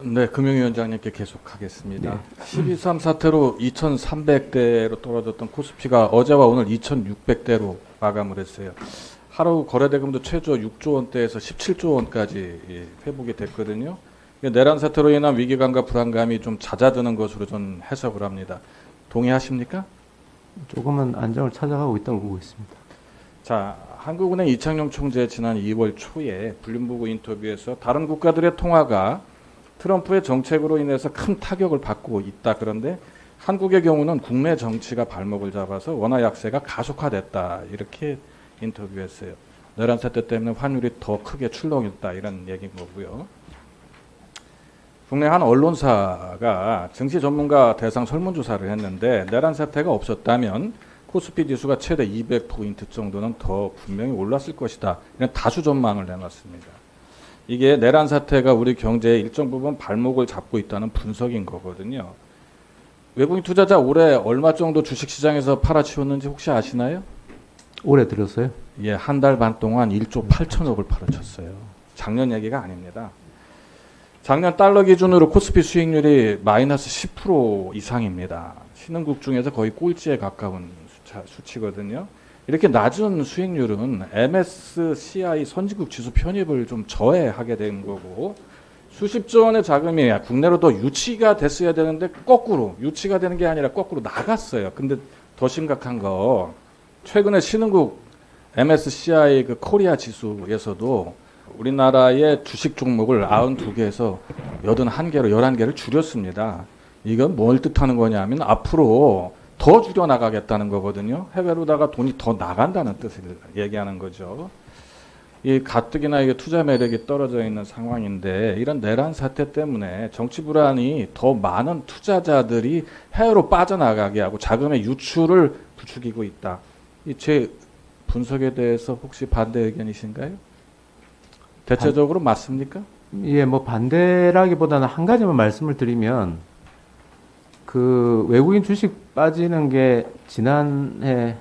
네, 금융위원장님께 계속하겠습니다. 네. 12.3 사태로 2,300대로 떨어졌던 코스피가 어제와 오늘 2,600대로 마감을 했어요. 하루 거래대금도 최저 6조 원대에서 17조 원까지 회복이 됐거든요. 내란 사태로 인한 위기감과 불안감이 좀 잦아드는 것으로 좀 해석을 합니다. 동의하십니까? 조금은 안정을 찾아가고 있다고 보고 있습니다. 자, 한국은행 이창용 총재 지난 2월 초에 블룸버그 인터뷰에서 다른 국가들의 통화가 트럼프의 정책으로 인해서 큰 타격을 받고 있다. 그런데 한국의 경우는 국내 정치가 발목을 잡아서 원화 약세가 가속화됐다. 이렇게 인터뷰했어요. 내란 사태 때문에 환율이 더 크게 출렁였다. 이런 얘기인 거고요. 국내 한 언론사가 증시 전문가 대상 설문조사를 했는데 내란 사태가 없었다면 코스피 지수가 최대 200포인트 정도는 더 분명히 올랐을 것이다. 이런 다수 전망을 내놨습니다. 이게 내란 사태가 우리 경제의 일정 부분 발목을 잡고 있다는 분석인 거거든요. 외국인 투자자 올해 얼마 정도 주식시장에서 팔아치웠는지 혹시 아시나요? 올해 들었어요? 예, 한 달 반 동안 1조 8천억을 팔아쳤어요. 작년 얘기가 아닙니다. 작년 달러 기준으로 코스피 수익률이 마이너스 10% 이상입니다. 신흥국 중에서 거의 꼴찌에 가까운 수치거든요. 이렇게 낮은 수익률은 MSCI 선진국 지수 편입을 좀 저해하게 된 거고 수십조 원의 자금이 국내로 더 유치가 됐어야 되는데 거꾸로 유치가 되는 게 아니라 거꾸로 나갔어요. 근데 더 심각한 거 최근에 신흥국 MSCI 그 코리아 지수에서도 우리나라의 주식 종목을 92개에서 81개로 11개를 줄였습니다. 이건 뭘 뜻하는 거냐면 앞으로 더 줄여나가겠다는 거거든요. 해외로다가 돈이 더 나간다는 뜻을 얘기하는 거죠. 이 가뜩이나 이게 투자 매력이 떨어져 있는 상황인데 이런 내란 사태 때문에 정치 불안이 더 많은 투자자들이 해외로 빠져나가게 하고 자금의 유출을 부추기고 있다. 제 분석에 대해서 혹시 반대 의견이신가요? 대체적으로 맞습니까? 예, 뭐 반대라기보다는 한 가지만 말씀을 드리면 그 외국인 주식 빠지는 게 지난해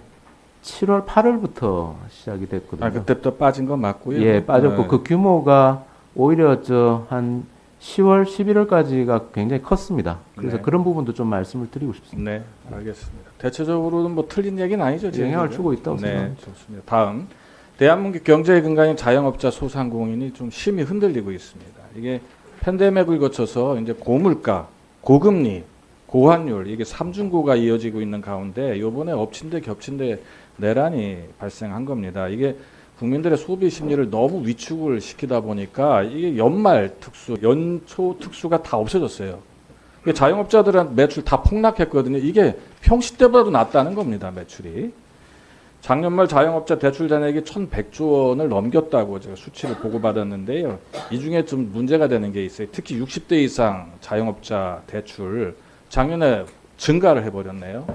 7월, 8월부터 시작이 됐거든요. 아, 그때부터 빠진 건 맞고요. 예, 빠졌고 그 규모가 오히려 한 10월, 11월까지가 굉장히 컸습니다. 그래서 네. 그런 부분도 좀 말씀을 드리고 싶습니다. 네, 알겠습니다. 대체적으로는 뭐 틀린 얘기는 아니죠. 제 영향을 얘기가. 주고 있다고 네, 생각합니다. 좋습니다. 다음, 대한민국 경제의 근간인 자영업자 소상공인이 좀 심히 흔들리고 있습니다. 이게 팬데믹을 거쳐서 이제 고물가, 고금리, 고환율 이게 삼중고가 이어지고 있는 가운데 이번에 엎친 데 겹친 데 내란이 발생한 겁니다. 이게 국민들의 소비 심리를 너무 위축을 시키다 보니까 이게 연말 특수, 연초 특수가 다 없어졌어요. 이게 자영업자들은 매출 다 폭락했거든요. 이게 평시 때보다도 낮다는 겁니다. 매출이. 작년 말 자영업자 대출 잔액이 1,100조 원을 넘겼다고 제가 수치를 보고받았는데요. 이 중에 좀 문제가 되는 게 있어요. 특히 60대 이상 자영업자 대출 작년에 증가를 해버렸네요.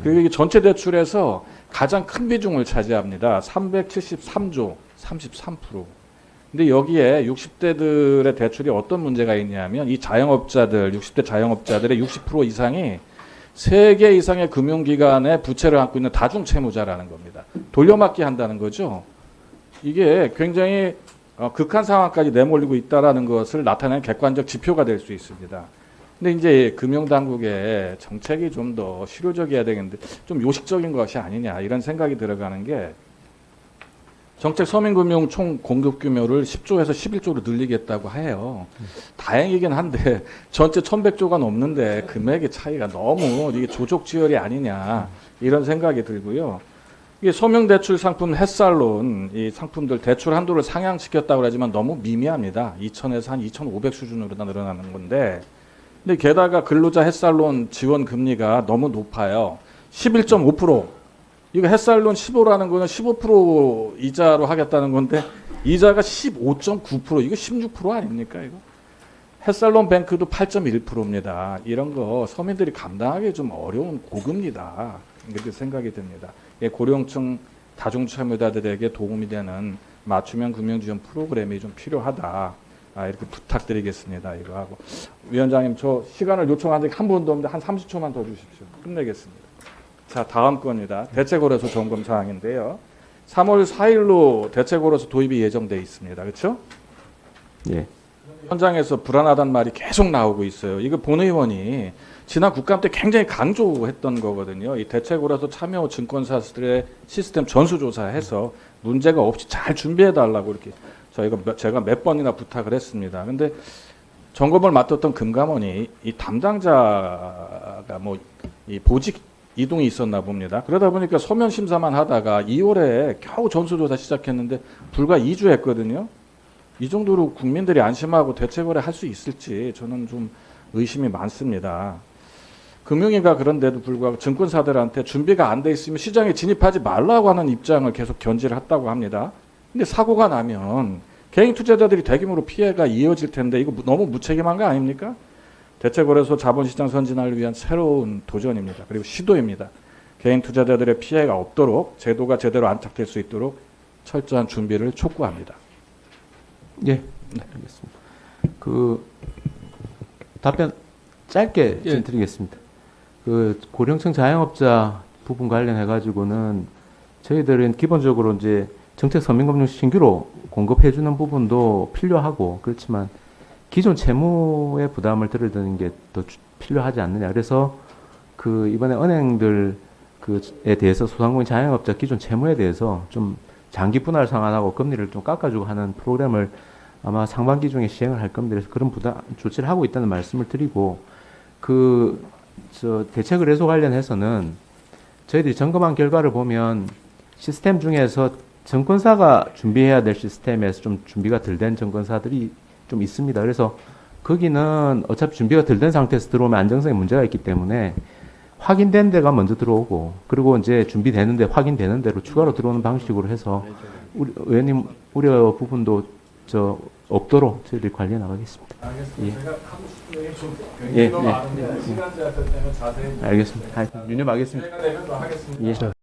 그리고 이게 전체 대출에서 가장 큰 비중을 차지합니다. 373조, 33%. 근데 여기에 60대들의 대출이 어떤 문제가 있냐면 이 자영업자들, 60대 자영업자들의 60% 이상이 3개 이상의 금융기관에 부채를 안고 있는 다중채무자라는 겁니다. 돌려막기 한다는 거죠. 이게 굉장히 극한 상황까지 내몰리고 있다는 것을 나타내는 객관적 지표가 될 수 있습니다. 근데 이제 금융당국의 정책이 좀 더 실효적이어야 되겠는데 좀 요식적인 것이 아니냐 이런 생각이 들어가는 게 정책 서민금융 총 공급 규모를 10조에서 11조로 늘리겠다고 해요. 다행이긴 한데 전체 1,100조가 넘는데 금액의 차이가 너무 이게 조족지혈이 아니냐 이런 생각이 들고요. 이게 서명대출 상품 햇살론 이 상품들 대출 한도를 상향시켰다고 하지만 너무 미미합니다. 2,000에서 한 2,500 수준으로 늘어나는 건데 근데 게다가 근로자 햇살론 지원 금리가 너무 높아요. 11.5%. 이거 햇살론 15라는 거는 15% 이자로 하겠다는 건데 이자가 15.9%. 이거 16% 아닙니까 이거? 햇살론 뱅크도 8.1%입니다. 이런 거 서민들이 감당하기 좀 어려운 고금리다. 이렇게 생각이 듭니다. 고령층 다중채무자들에게 도움이 되는 맞춤형 금융지원 프로그램이 좀 필요하다. 이렇게 부탁드리겠습니다. 이거 하고 위원장님 저 시간을 요청한 적이 한 번도 없는데 한 30초만 더 주십시오. 끝내겠습니다. 자 다음 건입니다. 대체거래소 점검 사항인데요. 3월 4일로 대체거래소 도입이 예정돼 있습니다. 그렇죠? 예. 현장에서 불안하다는 말이 계속 나오고 있어요. 이거 본 의원이 지난 국감 때 굉장히 강조했던 거거든요. 이 대책으로서 참여 증권사들의 시스템 전수조사해서 문제가 없이 잘 준비해달라고 이렇게 제가 몇 번이나 부탁을 했습니다. 근데 점검을 맡았던 금감원이 이 담당자가 뭐 이 보직 이동이 있었나 봅니다. 그러다 보니까 서면 심사만 하다가 2월에 겨우 전수조사 시작했는데 불과 2주 했거든요. 이 정도로 국민들이 안심하고 대책을 할 수 있을지 저는 좀 의심이 많습니다. 금융위가 그런데도 불구하고 증권사들한테 준비가 안 돼 있으면 시장에 진입하지 말라고 하는 입장을 계속 견지를 했다고 합니다. 근데 사고가 나면 개인 투자자들이 대규모로 피해가 이어질 텐데 이거 너무 무책임한 거 아닙니까? 대체거래소 자본시장 선진화를 위한 새로운 도전입니다. 그리고 시도입니다. 개인 투자자들의 피해가 없도록 제도가 제대로 안착될 수 있도록 철저한 준비를 촉구합니다. 예, 알겠습니다. 그 답변 짧게 좀 드리겠습니다. 그 고령층 자영업자 부분 관련해 가지고는 저희들은 기본적으로 이제 정책 서민금융 신규로 공급해 주는 부분도 필요하고 그렇지만 기존 채무의 부담을 들어드는 게 더 필요하지 않느냐. 그래서 그 이번에 은행들 그에 대해서 소상공인 자영업자 기존 채무에 대해서 좀 장기 분할 상환하고 금리를 좀 깎아주고 하는 프로그램을 아마 상반기 중에 시행을 할 겁니다. 그래서 그런 부담 조치를 하고 있다는 말씀을 드리고 대책의뢰소 관련해서는 저희들이 점검한 결과를 보면 시스템 중에서 증권사가 준비해야 될 시스템에서 좀 준비가 덜 된 증권사들이 좀 있습니다. 그래서 거기는 어차피 준비가 덜 된 상태에서 들어오면 안정성에 문제가 있기 때문에 확인된 데가 먼저 들어오고 그리고 이제 준비되는데 확인되는 대로 추가로 들어오는 방식으로 해서 우리 의원님 우려 부분도 없도록 저희들이 관리해 나가겠습니다. 알겠습니다. 예. 제가 하고 싶은 얘기 좀 예, 굉장히 예. 많은데 시간 제한 때문에 자세히 알겠습니다. 유념하겠습니다. 제가 내면 더 하겠습니다. 예.